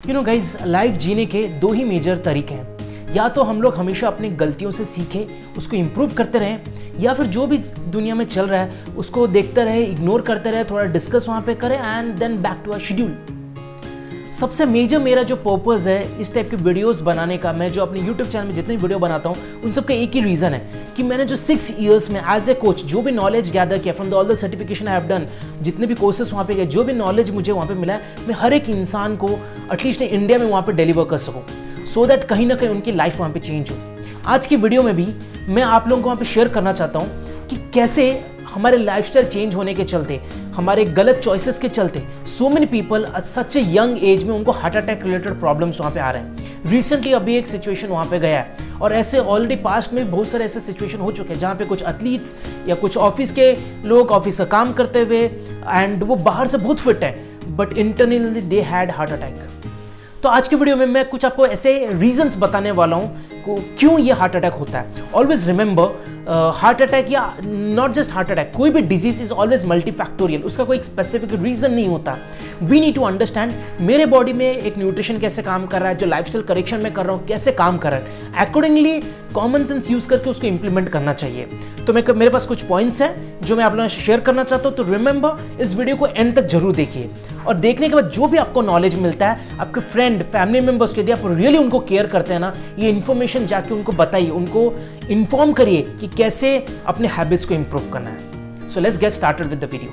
Guys, life जीने के दो ही मेजर तरीके हैं। या तो हम लोग हमेशा अपनी गलतियों से सीखें, उसको इम्प्रूव करते रहें, या फिर जो भी दुनिया में चल रहा है उसको देखते रहे, इग्नोर करते रहे, थोड़ा डिस्कस वहाँ पे करें and then back to our schedule. सबसे मेजर मेरा जो पर्पस है इस टाइप के वीडियोस बनाने का, मैं जो अपने यूट्यूब चैनल में जितने वीडियो बनाता हूँ उन सबका एक ही रीज़न है कि मैंने जो 6 इयर्स में एज ए कोच जो भी नॉलेज गैदर किया from all the certification I have done, जितने भी कोर्सेस वहाँ पे गए, जो भी नॉलेज मुझे वहाँ पे मिला है, मैं हर एक इंसान को एटलीस्ट इंडिया में वहाँ पे डिलीवर कर सकूँ सो दैट कहीं ना कहीं उनकी लाइफ वहाँ पे चेंज हो। आज की वीडियो में भी मैं आप लोगों को वहाँ पे शेयर करना चाहता हूँ कि कैसे हमारे लाइफस्टाइल चेंज होने के चलते, हमारे गलत चॉइसेस के चलते सो many people such a young age में उनको हार्ट अटैक रिलेटेड प्रॉब्लम्स वहाँ पे आ रहे हैं। रिसेंटली अभी एक सिचुएशन वहाँ पे गया है और ऐसे ऑलरेडी पास्ट में बहुत सारे ऐसे सिचुएशन हो चुके हैं जहाँ पे कुछ एथलीट्स या कुछ ऑफिस के लोग ऑफिस का काम करते हुए एंड वो बाहर से बहुत फिट है but internally they had heart attack. तो आज की वीडियो में मैं कुछ आपको ऐसे रीजंस बताने वाला हूँ क्यों ये हार्ट अटैक होता है। ऑलवेज रिमेंबर, हार्ट अटैक या नॉट जस्ट हार्ट अटैक, कोई भी डिजीज इज ऑलवेज मल्टीफैक्टोरियल, उसका कोई स्पेसिफिक रीजन नहीं होता। वी नीड टू अंडरस्टैंड मेरे बॉडी में एक न्यूट्रिशन कैसे काम कर रहा है, जो लाइफस्टाइल करेक्शन में कर रहा हूँ कैसे काम कर रहा है, अकॉर्डिंगली कॉमन सेंस यूज करके उसको इंप्लीमेंट करना चाहिए। तो मेरे पास कुछ पॉइंट्स हैं जो मैं आप लोगों से शेयर करना चाहता हूँ। तो रिमेंबर, इस वीडियो को एंड तक जरूर देखिए और देखने के बाद जो भी आपको नॉलेज मिलता है आपके फ्रेंड फैमिली मेंबर्स के, यदि आप रियली उनको केयर करते हैं ना, ये इन्फॉर्मेशन जाके उनको बताइए, उनको इन्फॉर्म करिए कि कैसे अपने हैबिट्स को इंप्रूव करना है। So let's get started with the video.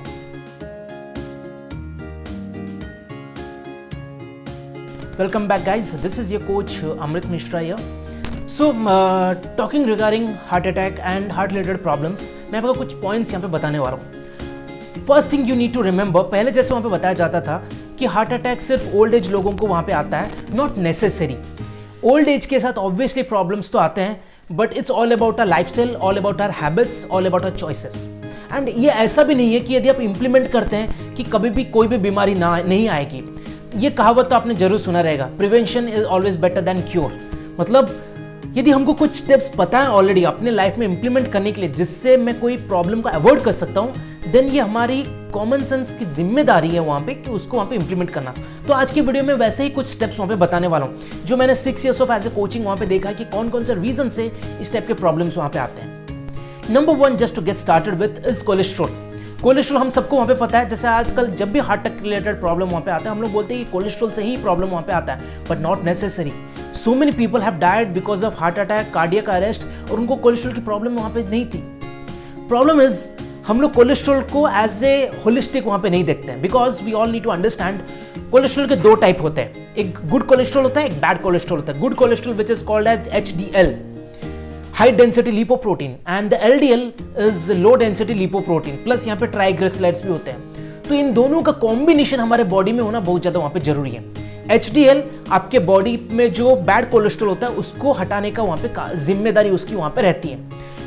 Welcome back guys, this is your coach Amrit Mishra here. So talking regarding heart attack and heart related problems, मैं आपको कुछ points यहाँ पे बताने वाला हूँ। First thing you need to remember, पहले जैसे वहाँ पे बताया जाता था कि हार्ट अटैक सिर्फ ओल्ड एज लोगों को वहाँ पे आता है, नॉट नेसेसरी। ओल्ड एज के साथ ऑब्वियसली प्रॉब्लम्स तो आते हैं but it's all about our lifestyle, all about our habits, all about our choices. And ये ऐसा भी नहीं है कि यदि आप इंप्लीमेंट करते हैं कि कभी भी कोई भी बीमारी नहीं आएगी। ये कहावत तो आपने जरूर सुना रहेगा, prevention is always better than cure. मतलब यदि हमको कुछ स्टेप्स पता है ऑलरेडी अपने लाइफ में इंप्लीमेंट करने के लिए जिससे मैं कोई प्रॉब्लम को अवॉइड कर सकता हूँ, देन ये हमारी कॉमन सेंस की जिम्मेदारी है वहाँ पे कि उसको वहाँ पे इंप्लीमेंट करना। तो आज की वीडियो में वैसे ही कुछ स्टेप्स वहाँ पे बताने वाला हूँ जो मैंने 6 years of as a coaching वहाँ पे देखा है कि कौन कौन से रीजन से इस टाइप के प्रॉब्लम्स वहाँ पे आते हैं। Number 1, just to get started with, is cholesterol. Cholesterol हम सबको वहाँ पे पता है, जैसे आजकल जब भी हार्ट अटैक रिलेटेड प्रॉब्लम वहाँ पे आता है हम लोग बोलते हैं कि कोलेस्ट्रॉल से ही प्रॉब्लम वहाँ पे आता है, but not necessary. So many people have died because of heart attack, cardiac arrest, और उनको कोलेस्ट्रॉल की प्रॉब्लम वहाँ पे नहीं थी। प्रॉब्लम इज हम लोग कोलेस्ट्रॉल को एज ए होलिस्टिक वहाँ पे नहीं देखते हैं, because we all need to understand cholesterol के 2 टाइप होते हैं, एक गुड कोलेस्ट्रॉल होता है, एक बैड कोलेस्ट्रॉल होता है। Good cholesterol which is called as HDL, high density lipoprotein, and the LDL is low density lipoprotein, plus यहाँ पे ट्राइग्लिसराइड्स भी होते हैं। तो इन दोनों का कॉम्बिनेशन हमारे बॉडी में होना बहुत ज्यादा वहाँ पे जरूरी है। HDL आपके बॉडी में जो बैड कोलेस्ट्रॉल होता है उसको हटाने का वहाँ पे जिम्मेदारी उसकी वहाँ पे रहती है।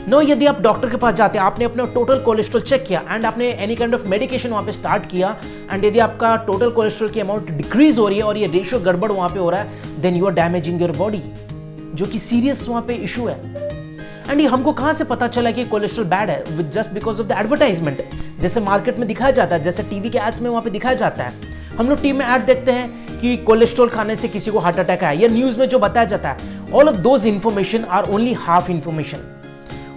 नो, यदि आप डॉक्टर के पास जाते हैं, आपने अपना टोटल कोलेस्ट्रॉल चेक किया एंड आपने एनी काइंड ऑफ मेडिकेशन वहाँ पे स्टार्ट किया एंड यदि आपका टोटल कोलेस्ट्रॉल की अमाउंट डिक्रीज हो रही है और ये रेशियो गड़बड़ वहाँ पे हो रहा है, then you are damaging your body, जो कि सीरियस वहाँ पे इशू है। एंड ये हमको कहाँ से पता चला कि कोलेस्ट्रॉल बैड है? With just because of the advertisement, जैसे मार्केट में दिखाया जाता है, जैसे टीवी के एड्स में वहाँ पे दिखाया जाता है। हम लोग टीवी में ऐड देखते हैं कि कोलेस्ट्रॉल खाने से किसी को हार्ट अटैक आया, या न्यूज में जो बताया जाता है, all of those information are only half information,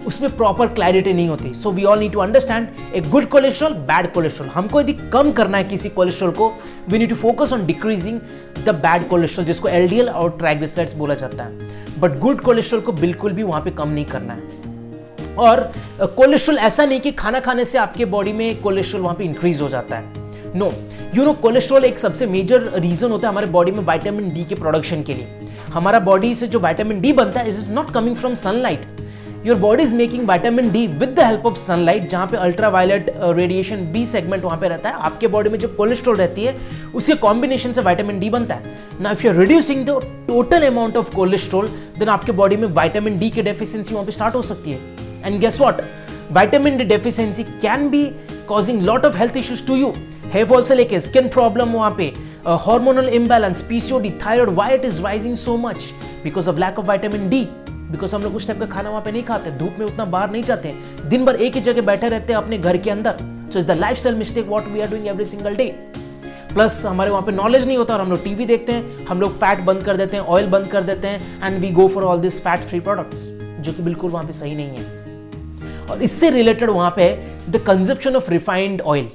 उसमें प्रॉपर क्लैरिटी नहीं होती। So we all need to understand a good cholesterol, bad cholesterol. हमको यदि कम करना है किसी कोलेस्ट्रॉल को, we need to focus on decreasing the bad cholesterol, जिसको LDL और ट्राइग्लिसराइड्स बोला जाता है। बट गुड कोलेस्ट्रॉल को बिल्कुल भी वहां पे कम नहीं करना है। और कोलेस्ट्रॉल ऐसा नहीं कि खाना खाने से आपके बॉडी में कोलेस्ट्रॉल वहां पे इंक्रीज हो जाता है। नो, यू नो, कोलेस्ट्रॉल एक सबसे मेजर रीजन होता है हमारे बॉडी में विटामिन D के प्रोडक्शन के लिए। हमारा बॉडी से जो विटामिन D बनता है is not coming from sunlight. Your body is making vitamin D with the help of sunlight, जहां पे अल्ट्रावायलेट रेडिएशन B सेगमेंट वहां पे रहता है। आपके बॉडी में जो कोलेस्ट्रॉल रहती है उसके कॉम्बिनेशन से विटामिन D बनता है। Now if you are reducing the total amount of cholesterol, then आपके बॉडी में विटामिन D की डेफिशिएंसी वहां पे स्टार्ट हो सकती है। And guess what, vitamin D deficiency can be causing lot of health issues to you. Hair fall से लेके स्किन प्रॉब्लम, वहां पे hormonal imbalance, PCOD, thyroid, why it is rising so much? Because of lack of vitamin D। Because हम लोग उस type का खाना वहां पे नहीं खाते, धूप में उतना बाहर नहीं जाते, दिन भर एक ही जगह बैठे रहते हैं अपने घर के अंदर। So is the lifestyle mistake what we are doing every single day. Plus हमारे वहाँ पे नॉलेज नहीं होता और हम लोग टीवी देखते हैं, हम लोग फैट बंद कर देते हैं, ऑयल बंद कर देते हैं and we go for all this fat free products, जो कि बिल्कुल वहाँ पे सही नहीं है। और इससे रिलेटेड वहाँ पे the consumption of refined oil.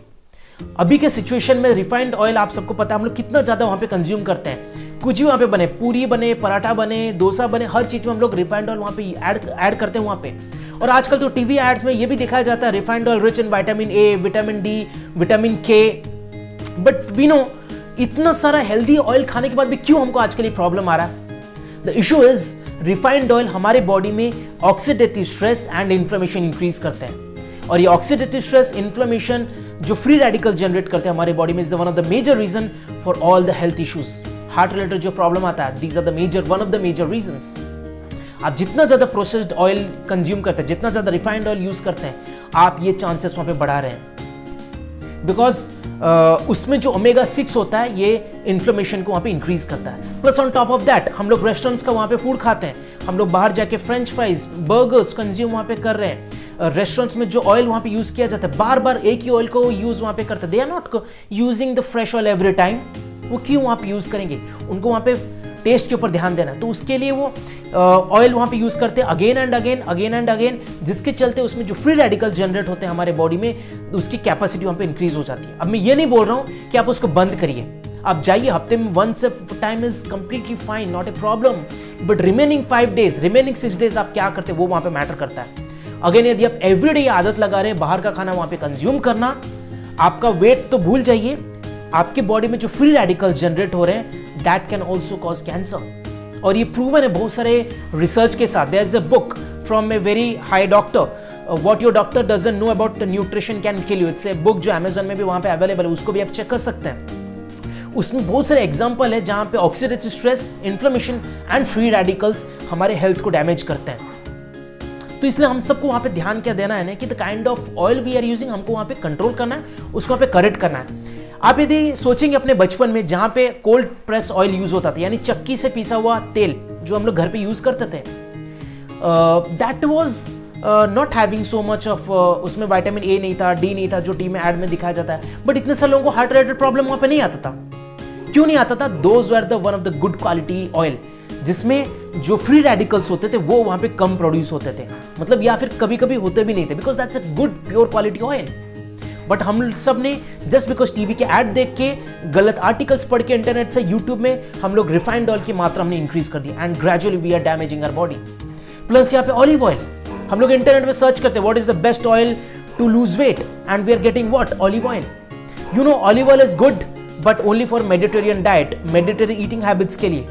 अभी के सिचुएशन में रिफाइंड ऑयल आप सबको पता है हम लोग कितना ज्यादा वहाँ पे कंज्यूम करते हैं। कुछ भी वहाँ पे बने, पूरी बने, पराठा बने, डोसा बने, हर चीज में हम लोग रिफाइंड ऑयल वहाँ पे ऐड करते हैं वहाँ पे। और आजकल तो टीवी एड्स में ये भी दिखाया जाता है refined oil rich in vitamin A, vitamin D, vitamin के। बट वी नो इतना सारा हेल्दी ऑयल खाने के बाद भी क्यों हमको आजकल ये प्रॉब्लम आ रहा है? The issue is refined oil हमारे बॉडी में oxidative stress and inflammation increase करते हैं। और ये ऑक्सीडेटिव स्ट्रेस, इन्फ्लेमेशन जो फ्री रेडिकल जनरेट करते हैं हमारे बॉडी में, is the one of the major reason for all the health issues. Heart related जो प्रॉब्लम आता है, these are the major one of the major reasons. आप जितना ज्यादा प्रोसेस्ड ऑयल कंज्यूम करते हैं, जितना ज्यादा रिफाइंड ऑयल यूज करते हैं, आप ये चांसेस वहां पे बढ़ा रहे हैं। बिकॉज उसमें जो ओमेगा 6 होता है ये इन्फ्लेमेशन को वहां पे इंक्रीज करता है। Plus on top of that हम लोग रेस्टोरेंट्स का वहां पे फूड खाते हैं, हम लोग बाहर जाके फ्रेंच फ्राइज, बर्गर्स कंज्यूम वहां पे कर रहे हैं। रेस्टोरेंट्स में जो ऑयल वहां पे यूज किया जाता है, बार बार एक ही ऑयल को यूज वहां पे करते हैं। They are not using the fresh oil every time. वो क्यों वहां पे यूज करेंगे? उनको वहां पे टेस्ट के ऊपर ध्यान देना है, तो उसके लिए वो ऑयल वहां पे यूज करते हैं अगेन एंड अगेन, जिसके चलते उसमें जो फ्री रेडिकल जनरेट होते हैं हमारे बॉडी में, उसकी कैपेसिटी वहां पे इंक्रीज हो जाती है। अब मैं ये नहीं बोल रहा हूं कि आप उसको बंद करिए, आप जाइए हफ्ते में once a time is completely fine, not a problem. But remaining 5 days, remaining 6 days आप क्या करते हैं वो वहां पे मैटर करता है। अगेन यदि आप एवरीडे आदत लगा रहे हैं बाहर का खाना वहां पे कंज्यूम करना, आपका वेट तो भूल जाइए, आपके बॉडी में जो फ्री रेडिकल जनरेट हो रहे हैं that can also cause cancer. और ये प्रूवन है बहुत सारे रिसर्च के साथ। There is a book from a very high doctor, what your doctor doesn't know about nutrition can kill you. It's a book जो अमेजन में भी वहां पे अवेलेबल है, उसको भी आप चेक कर सकते हैं। उसमें बहुत सारे एग्जाम्पल है जहां पे oxidative stress, inflammation and free radicals हमारे हेल्थ को डैमेज करते हैं। तो इसलिए हम सबको वहां पे ध्यान क्या देना है ना कि the kind of oil we are using हमको वहां पे कंट्रोल करना है, उसको वहां पे करेक्ट करना है। आप यदि सोचेंगे अपने बचपन में जहां पे कोल्ड प्रेस ऑयल यूज होता था, यानी चक्की से पीसा हुआ तेल जो हम लोग घर पे यूज करते थे, that was not having so much of, उसमें विटामिन ए नहीं था, डी नहीं था, जो टी में एड में दिखाया जाता है। बट इतने सारे लोगों को हार्ट रिलेटेड प्रॉब्लम वहां पे नहीं आता था। क्यों नहीं आता था? Those were the one of the good quality oil, जिसमें जो फ्री रेडिकल्स होते थे वो वहां पे कम प्रोड्यूस होते थे, मतलब या फिर कभी कभी होते भी नहीं थे, because that's a good pure quality oil. But हम सब ने जस्ट बिकॉज टीवी के ऐड देख के, गलत आर्टिकल्स पढ़ के इंटरनेट से, यूट्यूब में, हम लोग रिफाइंड ऑयल की मात्रा हमने इंक्रीज कर दी and gradually we are damaging our body. Plus यहाँ पे ऑलिव ऑयल, हम लोग इंटरनेट में सर्च करते हैं what is the best oil to lose weight and we are getting what? Olive oil. You know olive oil is good but only for Mediterranean diet, Mediterranean eating habits के लिए।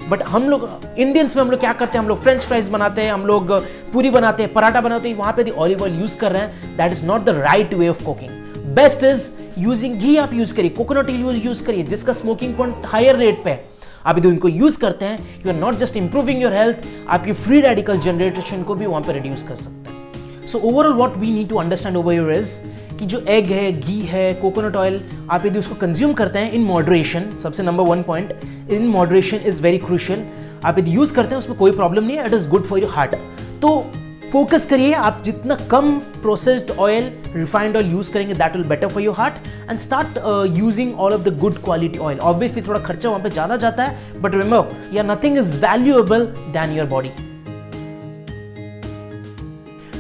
But हम लोग Indians में हम लोग क्या करते हैं? हम लोग फ्रेंच फ्राइज बनाते हैं, हम लोग पूरी बनाते हैं, पराठा बनाते हैं, वहां पे ऑलिव ऑयल यूज कर रहे हैं। That is not the right way of cooking. Best is using ghee, आप यूज करिए, कोकोनट ऑयल यूज करिए, जिसका स्मोकिंग पॉइंट हायर रेट पे है। आप यदि उनको यूज करते हैं, you are not just improving your health, आपकी फ्री रेडिकल जनरेशन को भी वहां पे रिड्यूस कर सकते हैं। So overall what we need to understand over here is कि जो एग है, घी है, कोकोनट ऑयल, आप यदि उसको कंज्यूम करते हैं इन मॉडरेशन, सबसे number 1 point, in moderation is very crucial. आप यदि यूज करते हैं उसमें कोई प्रॉब्लम नहीं है, it is good for your heart. तो फोकस करिए, आप जितना कम processed oil, refined oil use करेंगे that will better for your heart and start using all of the good quality oil. Obviously थोड़ा खर्चा वहां पे ज्यादा जाता है, बट रिमेंबर यार nothing is valuable than your body.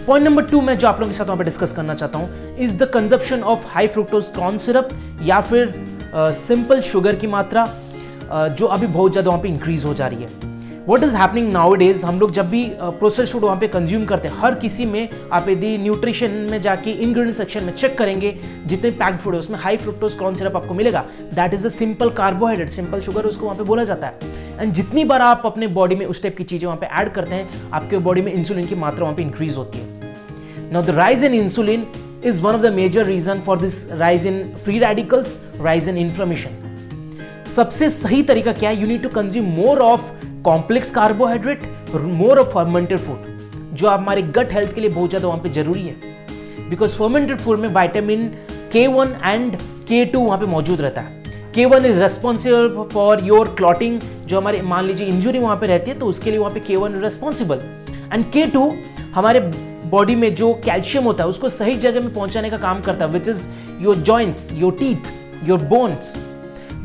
Point number 2 मैं जो आप लोगों के साथ वहां पे डिस्कस करना चाहता हूं is the consumption of high fructose corn syrup या फिर सिंपल शुगर की मात्रा जो अभी बहुत ज्यादा वहां पे इंक्रीज हो जा रही है। What is happening nowadays, हम लोग जब भी प्रोसेस्ड फूड वहाँ पे कंज्यूम करते हैं, हर किसी में आप यदि न्यूट्रिशन में जाके इंग्रेडिएंट सेक्शन में चेक करेंगे, जितने पैक्ड फूड है उसमें हाई फ्रुक्टोज कॉर्न सिरप आपको मिलेगा। That is a simple carbohydrate, simple sugar उसको वहाँ पे बोला जाता है। एंड जितनी बार आप अपने बॉडी में उस टाइप की चीजें वहाँ पे ऐड करते हैं, आपके बॉडी में इंसुलिन की मात्रा वहाँ पे इंक्रीज होती है। Now the rise in insulin is one of the major reason for this rise in free radicals, rise in inflammation. सबसे सही तरीका क्या है? You need to consume more of complex carbohydrate, more of fermented food, जो हमारे gut health के लिए बहुत ज्यादा वहां पे जरूरी है। बिकॉज फर्मेंटेड फूड में विटामिन K1 एंड K2 वहां पे मौजूद रहता है। K1 is responsible for your clotting, जो हमारे मान लीजिए इंजुरी वहां पे रहती है तो उसके लिए वहां पे K1 रेस्पॉन्सिबल, एंड K2 हमारे बॉडी में जो कैल्शियम होता है उसको सही जगह में पहुंचाने का काम करता है, which is your joints, your teeth, your bones.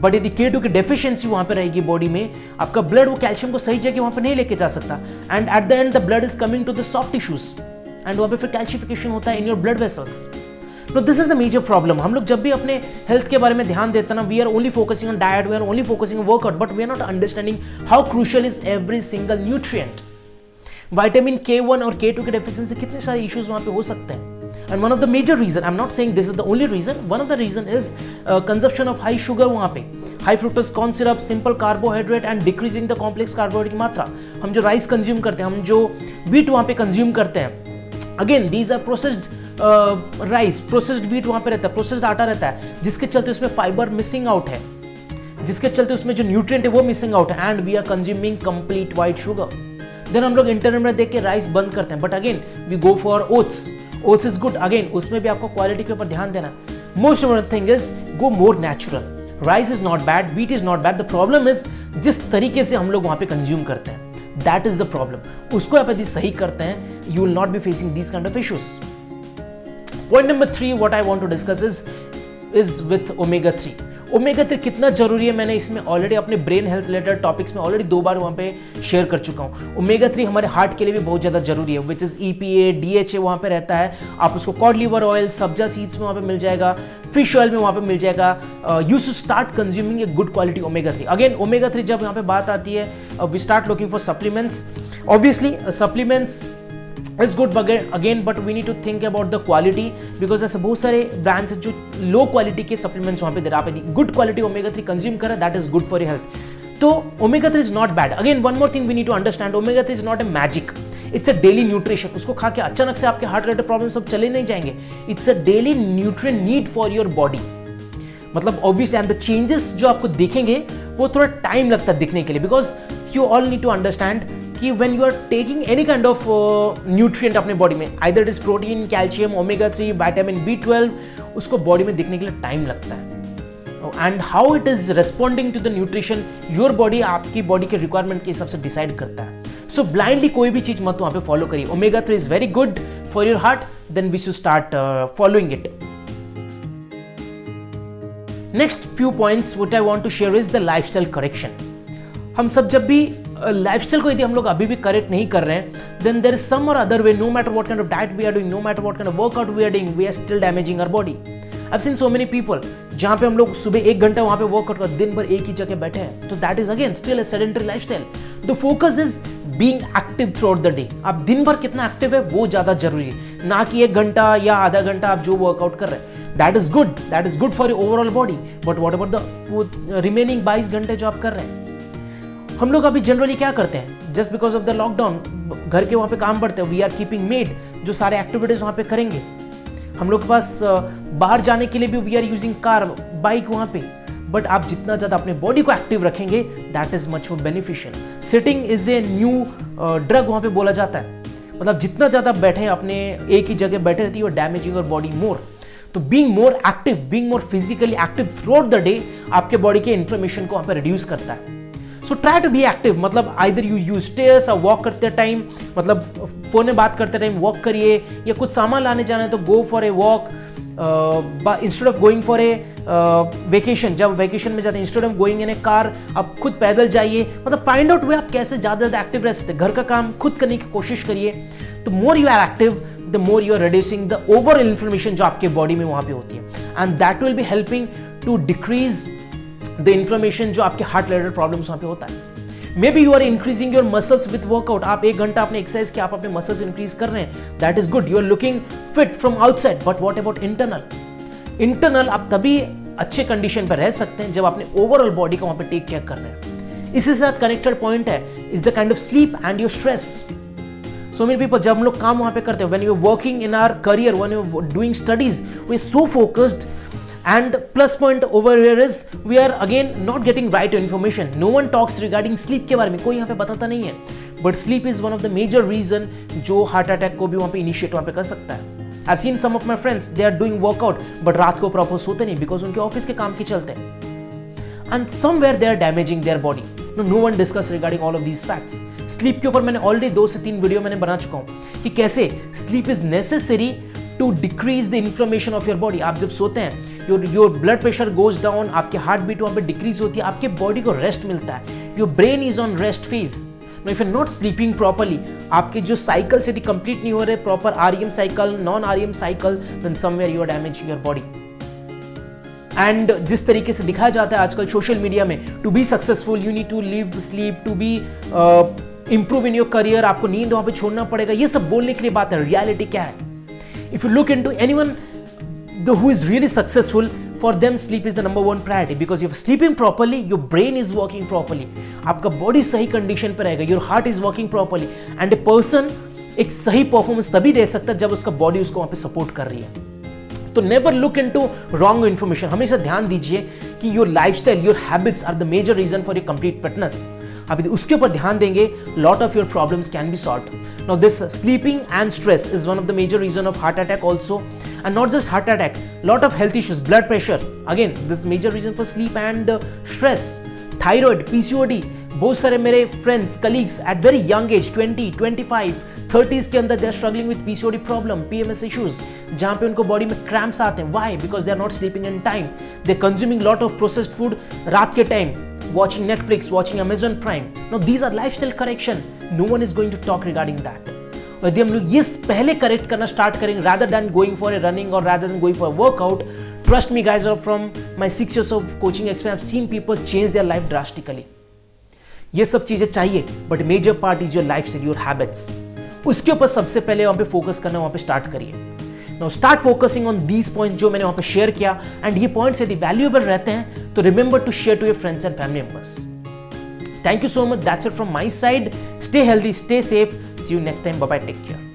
But यदि K2 की डेफिशिएंसी वहां पे रहेगी बॉडी में, आपका ब्लड वो कैल्शियम को सही जगह वहां पे नहीं लेके जा सकता, and at the end the blood is coming to the soft tissues and वहां पे फिर कैल्शिफिकेशन होता है in your blood vessels. No this is the major problem. हम लोग जब भी अपने हेल्थ के बारे में ध्यान देते हैं ना, we are only focusing on diet, we are only focusing on workout, but we are not understanding how crucial is every single nutrient. Vitamin K1 और K2 की डेफिशिएंसी कितने सारे इश्यूज वहां पे हो सकते हैं। And one of the major reason, I'm not saying this is the only reason, one of the reason is consumption of high sugar वहाँ पे, high fructose corn syrup, simple carbohydrate and decreasing the complex carbohydrate की मात्रा। हम जो rice consume करते हैं, हम जो व्हीट वहाँ पे कंज्यूम करते हैं, again these are processed rice, processed wheat वहाँ पे रहता है, प्रोसेस्ड आटा रहता है, जिसके चलते उसमें फाइबर मिसिंग आउट है, जिसके चलते उसमें जो न्यूट्रिएंट है वो मिसिंग आउट है, and we are consuming complete white sugar. Then हम लोग इंटरनेट में देख के राइस बंद करते हैं, but again we go for oats. Oats is good, again उसमें भी आपको क्वालिटी के ऊपर ध्यान देना। Most important thing is go more natural. Rice is not bad, wheat is not bad, the problem is जिस तरीके से हम लोग वहां पे कंज्यूम करते हैं, दैट इज द प्रॉब्लम। उसको आप यदि सही करते हैं, you will not be facing these kind of issues. Point number 3 what I want to discuss is with omega 3। Omega 3 कितना जरूरी है, मैंने इसमें ऑलरेडी अपने ब्रेन हेल्थ रिलेटेड टॉपिक्स में ऑलरेडी 2 बार वहाँ पे शेयर कर चुका हूँ। ओमेगा 3 हमारे हार्ट के लिए भी बहुत ज़्यादा जरूरी है, विच इज़ EPA, DHA वहाँ पे रहता है। आप उसको कॉड लिवर ऑयल, सब्जा सीड्स में वहाँ पे मिल जाएगा, फिश ऑयल में वहाँ पे मिल जाएगा। You should start consuming a good quality omega 3। Again omega 3 जब यहाँ पे बात आती है, we start looking for supplements. Obviously supplements is good again, but we need to think about the quality, because ऐसे बहुत सारे ब्रांड्स हैं जो लो क्वालिटी के सप्लीमेंट्स वहाँ पे दे रहा है। आप गुड क्वालिटी ओमेगा 3 कंज्यूम करें, that is good for your health. तो omega 3 is not bad. Again one more thing we need to understand, omega 3 is not a magic, it's a daily nutrition. उसको खा के अचानक से आपके heart related problem सब चले नहीं जाएंगे। It's a daily nutrient need for your body. मतलब ऑब्वियसली एंड द चेंजेस जो आपको दिखेंगे वो थोड़ा टाइम लगता है दिखने के लिए, because you all need to understand कि when you are taking any kind of nutrient अपने बॉडी में, either it is protein, calcium, omega 3, vitamin B12, उसको बॉडी में दिखने के लिए टाइम लगता है। And how it is responding to the nutrition, your body आपकी बॉडी के रिक्वायरमेंट के हिसाब से डिसाइड करता है। सो ब्लाइंडली कोई भी चीज मत वहां पे फॉलो करिए। Omega 3 is very good for your heart, then we should start following it. Next few points what I want to share is the lifestyle correction. हम सब जब भी लाइफस्टाइल को यदि हम लोग अभी भी करेक्ट नहीं कर रहे हैं, then there is some or other way, no matter what kind of diet we are doing, no matter what kind of workout we are doing, we are still damaging our body. I have seen so many people जहां पे हम लोग सुबह 1 घंटा वहां पे workout कर, दिन भर एक ही जगह बैठे हैं, तो that is again still a sedentary lifestyle. The focus is being active throughout the day. आप दिन भर कितना एक्टिव है वो ज्यादा जरूरी है, ना कि 1 घंटा या आधा घंटा आप जो वर्कआउट कर रहे हैं। That is good for your overall body, but what about the remaining 22 घंटे जो आप कर रहे हैं। हम लोग अभी जनरली क्या करते हैं, just because of the lockdown, घर के वहां पे काम पड़ते हैं, वी आर कीपिंग मेड, जो सारे एक्टिविटीज वहां पे करेंगे। हम लोग के पास बाहर जाने के लिए भी we are using car, bike वहां पे, बट आप जितना ज्यादा अपने बॉडी को एक्टिव रखेंगे, that is much more beneficial. Sitting is a new drug वहां पे बोला जाता है। मतलब जितना ज्यादा बैठे अपने एक ही जगह बैठे रहती है, डैमेजिंग योर बॉडी मोर। तो being more active, being more physically active throughout the day आपके बॉडी के इन्फ्लेमेशन को वहां पे रिड्यूस करता है। So try to be active, मतलब आइदर यू यूज स्टेयर्स और वॉक करते टाइम, मतलब फोन में बात करते टाइम वॉक करिए, या कुछ सामान लाने जाना है तो go for a walk instead of going for a vacation. जब वेकेशन में जाते हैं, instead of going in A car, आप खुद पैदल जाइए। मतलब फाइंड आउट वे आप कैसे ज्यादा एक्टिव रह सकते हैं। घर का काम खुद करने की कोशिश करिए। तो more you are active, the more you are reducing the overall inflammation जो आपके बॉडी में वहां पे होती है, and that will be helping to decrease the inflammation जो आपके हार्ट रिलेटेड प्रॉब्लम्स वहां पे होता है। Maybe you are increasing your muscles with workout. आप 1 घंटा अपने एक्सरसाइज किया, आप अपने मसल्स इंक्रीज कर रहे हैं, that is good, you are looking fit from outside. But what about internal आप तभी अच्छे कंडीशन पर रह सकते हैं जब अपने ओवरऑल बॉडी का वहां पे टेक केयर कर रहे हैं। इसी साथ कनेक्टेड पॉइंट है is the kind of sleep and your stress. So many people, जब हम लोग काम वहां पे करते हैं, when you are working in our career, when you are doing studies, we are so focused. And plus point over here is we are again not getting right information. No one talks regarding sleep के बारे में, कोई यहाँ पे बताता नहीं है। But sleep is one of the major reason जो heart attack को भी वहाँ पे initiate वहाँ पे कर सकता है। I've seen some of my friends, they are doing workout, but रात को proper सोते नहीं because उनके ऑफिस के काम के चलते हैं। And somewhere they are damaging their body. No one discuss regarding all of these facts. Sleep के ऊपर मैंने already 2 से 3 वीडियो मैंने बना चुका हूँ कि कैसे sleep is necessary to decrease the inflammation of your body. आप जब सोते हैं, your blood pressure goes down, आपके हार्ट बीट वहाँ पे डिक्रीज होती है, आपके बॉडी को रेस्ट मिलता है, your brain is on rest phase. Now, if you're not sleeping properly, आपके जो साइकिल्स यदि कंप्लीट नहीं हो रहे, proper REM cycle, non REM cycle, then somewhere you are damaging your body. And जिस तरीके से दिखाया जाता है आजकल सोशल मीडिया में, to be successful you need to leave sleep, to be improve in your career, आपको नींद वहां पे छोड़ना पड़ेगा, ये सब बोलने के लिए बात है. रियलिटी क्या है? If you look into anyone who is really successful, for them sleep is the number one priority, because if you're sleeping properly, your brain is working properly, आपका बॉडी सही कंडीशन पे रहेगा, your heart is working properly, and a person एक सही performance तभी दे सकता है जब उसका बॉडी उसको वहां पे सपोर्ट कर रही है. तो never look into wrong information. हमेशा ध्यान दीजिए कि your lifestyle, your habits are the major reason for your complete fitness. आप उसके ऊपर ध्यान देंगे, lot of your problems can be solved. Now this sleeping and stress is one of the major reason of heart attack also. And not just heart attack, lot of health issues, blood pressure, again this major reason for sleep and stress, thyroid, PCOD. बहुत सारे मेरे friends, colleagues at very young age, 20, 25, 30s के अंदर they are struggling with PCOD problem, PMS issues, जहाँ पे उनको body में cramps आते हैं. Why? Because they are not sleeping in time. They are consuming lot of processed food रात के time, watching Netflix, watching Amazon Prime. Now these are lifestyle correction. No one is going to talk regarding that. यदि हम लोग ये पहले correct करना start करेंगे rather than going for a running or rather than going for a workout, trust me guys, from my 6 years of coaching experience, I've seen people change their life drastically. ये सब चीजें चाहिए, but major part is your lifestyle, your habits. उसके ऊपर सबसे पहले वहां पे फोकस करना, वहां पे स्टार्ट करिए. Now start focusing on these points जो मैंने वहां पे शेयर किया, and ये points यदि valuable रहते हैं तो remember to share to your friends and family members. Thank you so much. That's it from my side. Stay healthy, stay safe. See you next time. Bye bye. Take care.